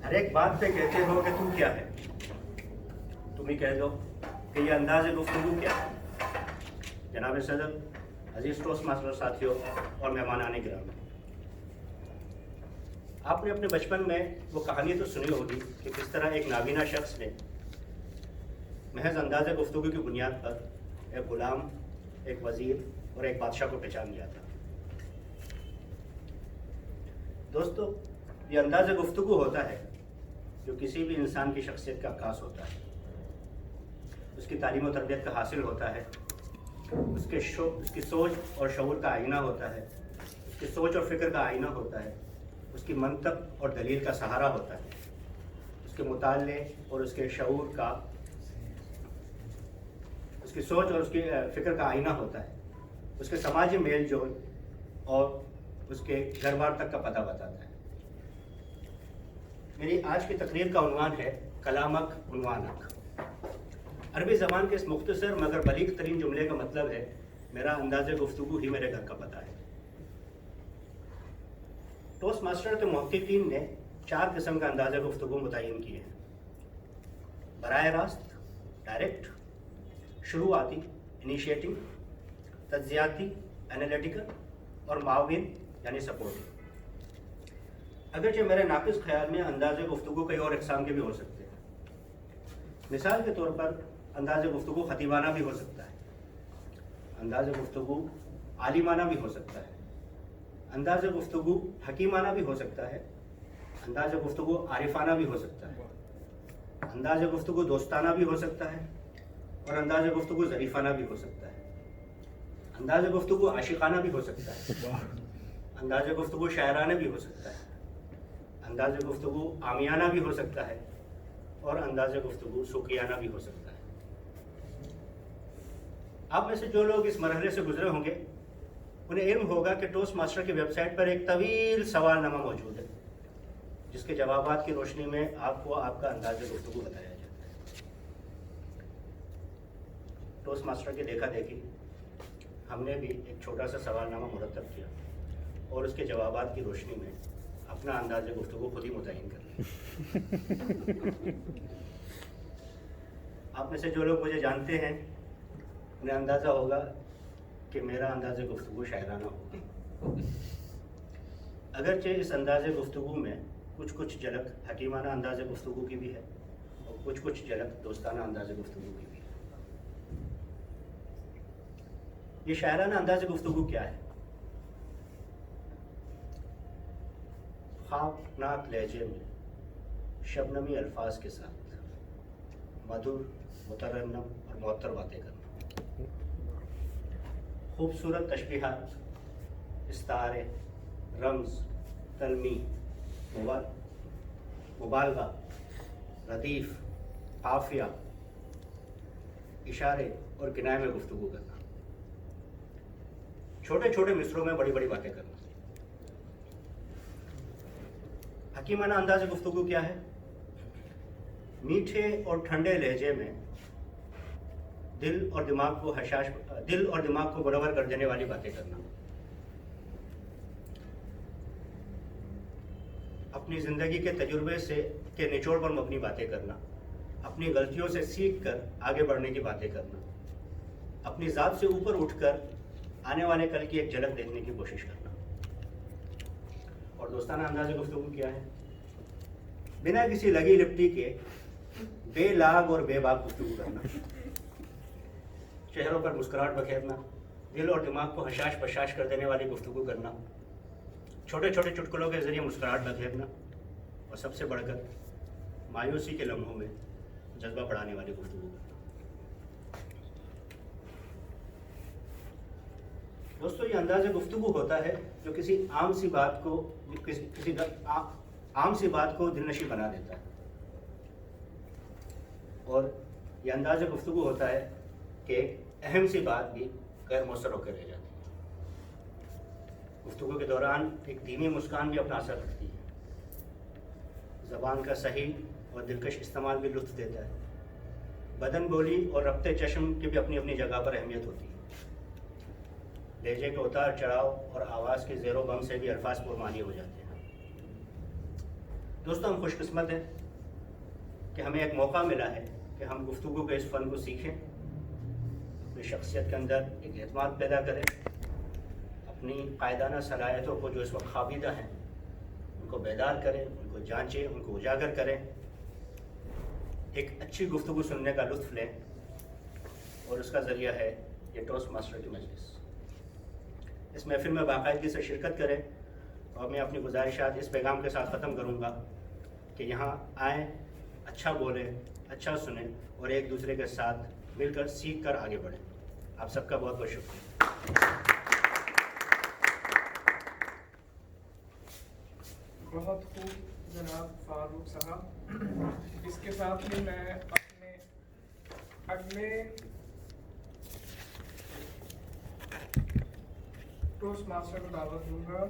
ہر ایک بات پہ کہتے ہو کہ تم کیا ہے، تم ہی کہہ دو کہ یہ انداز گفتگو کیا ہے۔ جناب صدر، عزیز ٹوسٹ ماسٹر ساتھیوں اور مہمانان گرامی، آپ نے اپنے بچپن میں وہ کہانی تو سنی ہوگی کہ کس طرح ایک نابینا شخص نے محض انداز گفتگو کی بنیاد پر ایک غلام، ایک وزیر اور ایک بادشاہ کو پہچان لیا تھا۔ دوستو، یہ انداز گفتگو ہوتا ہے جو کسی بھی انسان کی شخصیت کا عکاس ہوتا ہے، اس کی تعلیم و تربیت کا حاصل ہوتا ہے، اس کی سوچ اور شعور کا آئینہ ہوتا ہے، اس کی سوچ اور فکر کا آئینہ ہوتا ہے، اس کی منطق اور دلیل کا سہارا ہوتا ہے، اس کے مطالعے اور اس کے شعور کا، اس کی سوچ اور اس کی فکر کا آئینہ ہوتا ہے، اس کے سماجی میل جول اور اس کے گھر بار تک کا پتہ بتاتا ہے۔ میری آج کی تقریر کا عنوان ہے کلامک عنوانک۔ عربی زبان کے اس مختصر مگر بلیغ ترین جملے کا مطلب ہے میرا انداز گفتگو ہی میرے گھر کا پتہ ہے۔ ٹوسٹ ماسٹر کے محققین نے 4 قسم کا انداز گفتگو متعین کیے ہیں: براہ راست، ڈائریکٹ، شروعاتی، انیشیٹنگ، تجزیاتی، انالیٹیکل، اور معاون یعنی سپورٹنگ۔ اگرچہ میرے ناقص خیال میں انداز گفتگو کئی اور اقسام کے بھی ہو سکتے ہیں۔ مثال کے طور پر انداز گفتگو خطیبانہ بھی ہو سکتا ہے، انداز گفتگو عالمانہ بھی ہو سکتا ہے، انداز گفتگو حکیمانہ بھی ہو سکتا ہے، انداز گفتگو عارفانہ بھی ہو سکتا ہے، انداز گفتگو دوستانہ بھی ہو سکتا ہے، اور انداز گفتگو ظریفانہ بھی ہو سکتا ہے، انداز گفتگو عاشقانہ بھی ہو سکتا ہے، انداز گفتگو شاعرانہ بھی ہو سکتا ہے، انداز گفتگو عامیانہ بھی ہو سکتا ہے، اور انداز گفتگو سوکیانہ بھی ہو سکتا ہے۔ آپ میں سے جو لوگ اس مرحلے سے گزرے ہوں گے انہیں علم ہوگا کہ ٹوسٹ ماسٹر کی ویب سائٹ پر ایک طویل سوال نامہ موجود ہے جس کے جوابات کی روشنی میں آپ کو آپ کا انداز گفتگو بتایا جاتا ہے۔ ٹوسٹ ماسٹر کی دیکھا دیکھی ہم نے بھی ایک چھوٹا سا سوال نامہ مرتب کیا اور اس کے جوابات کی روشنی میں اپنا انداز گفتگو خود ہی متعین کر لیا۔ آپ میں سے جو لوگ مجھے جانتے ہیں انہیں اندازہ ہوگا کہ میرا انداز گفتگو شاعرانہ ہوگا، اگرچہ اس انداز گفتگو میں کچھ جھلک حکیمانہ انداز گفتگو کی بھی ہے اور کچھ جھلک دوستانہ انداز گفتگو کی بھی ہے۔ یہ شاعرانہ انداز گفتگو کیا ہے؟ خوابناک لہجے میں شبنمی الفاظ کے ساتھ مدھر، مترنم اور معطر باتیں کرنا، خوبصورت تشبیہات، استعارے، رمز، تلمیح، مبالغہ، ردیف، قافیہ، اشارے اور کنایے میں گفتگو کرنا، چھوٹے چھوٹے مصروں میں بڑی بڑی باتیں کرنا۔ حکیمانہ انداز گفتگو کیا ہے؟ میٹھے اور ٹھنڈے لہجے میں دل اور دماغ کو منور کر دینے والی باتیں کرنا، اپنی زندگی کے تجربے کے نچوڑ پر مبنی باتیں کرنا، اپنی غلطیوں سے سیکھ کر آگے بڑھنے کی باتیں کرنا، اپنی ذات سے اوپر اٹھ کر آنے والے کل کی ایک جھلک دیکھنے کی کوشش کرنا۔ اور دوستانہ انداز گفتگو کیا ہے؟ بنا کسی لگی لپٹی کے بے لاگ اور بے باک گفتگو کرنا، چہروں پر مسکراہٹ بکھیرنا، دل اور دماغ کو حشاش بشاش کر دینے والی گفتگو کرنا، چھوٹے چھوٹے چٹکلوں کے ذریعے مسکراہٹ بکھیرنا، اور سب سے بڑھ کر مایوسی کے لمحوں میں جذبہ بڑھانے والی گفتگو کرنا۔ دوستو، یہ انداز گفتگو ہوتا ہے جو کسی عام سی بات کو دلنشیں بنا دیتا ہے، اور یہ انداز گفتگو ہوتا ہے کہ ایک اہم سی بات بھی غیر مؤثر ہو کر رہ جاتی ہے۔ گفتگو کے دوران ایک دھیمی مسکان بھی اپنا اثر رکھتی ہے، زبان کا صحیح اور دلکش استعمال بھی لطف دیتا ہے، بدن بولی اور ربط چشم کی بھی اپنی اپنی جگہ پر اہمیت ہوتی ہے، لہجے کے اتار چڑھاؤ اور آواز کے زیر و بم سے بھی الفاظ پرمانی ہو جاتے ہیں۔ دوستوں ہم خوش قسمت ہیں کہ ہمیں ایک موقع ملا ہے کہ ہم گفتگو کے اس فن کو سیکھیں، اپنی شخصیت کے اندر ایک اعتماد پیدا کریں، اپنی قائدانہ صلاحیتوں کو جو اس وقت خابیدہ ہیں ان کو بیدار کریں، ان کو جانچیں، ان کو اجاگر کریں، ایک اچھی گفتگو سننے کا لطف لیں، اور اس کا ذریعہ ہے یہ ٹوسٹ ماسٹر کی مجلس۔ اس محفل میں باقاعدگی سے شرکت کریں، اور میں اپنی گزارشات اس پیغام کے ساتھ ختم کروں گا کہ یہاں آئیں، اچھا بولیں، اچھا سنیں، اور ایک دوسرے کے ساتھ مل کر سیکھ کر آگے بڑھیں۔ آپ سب کا بہت بہت شکریہ۔ بہت خوب جناب فاروق صاحب۔ اس کے ساتھ ہی میں اپنے اگلے ٹوسٹ ماسٹر کو دعوت دوں گا۔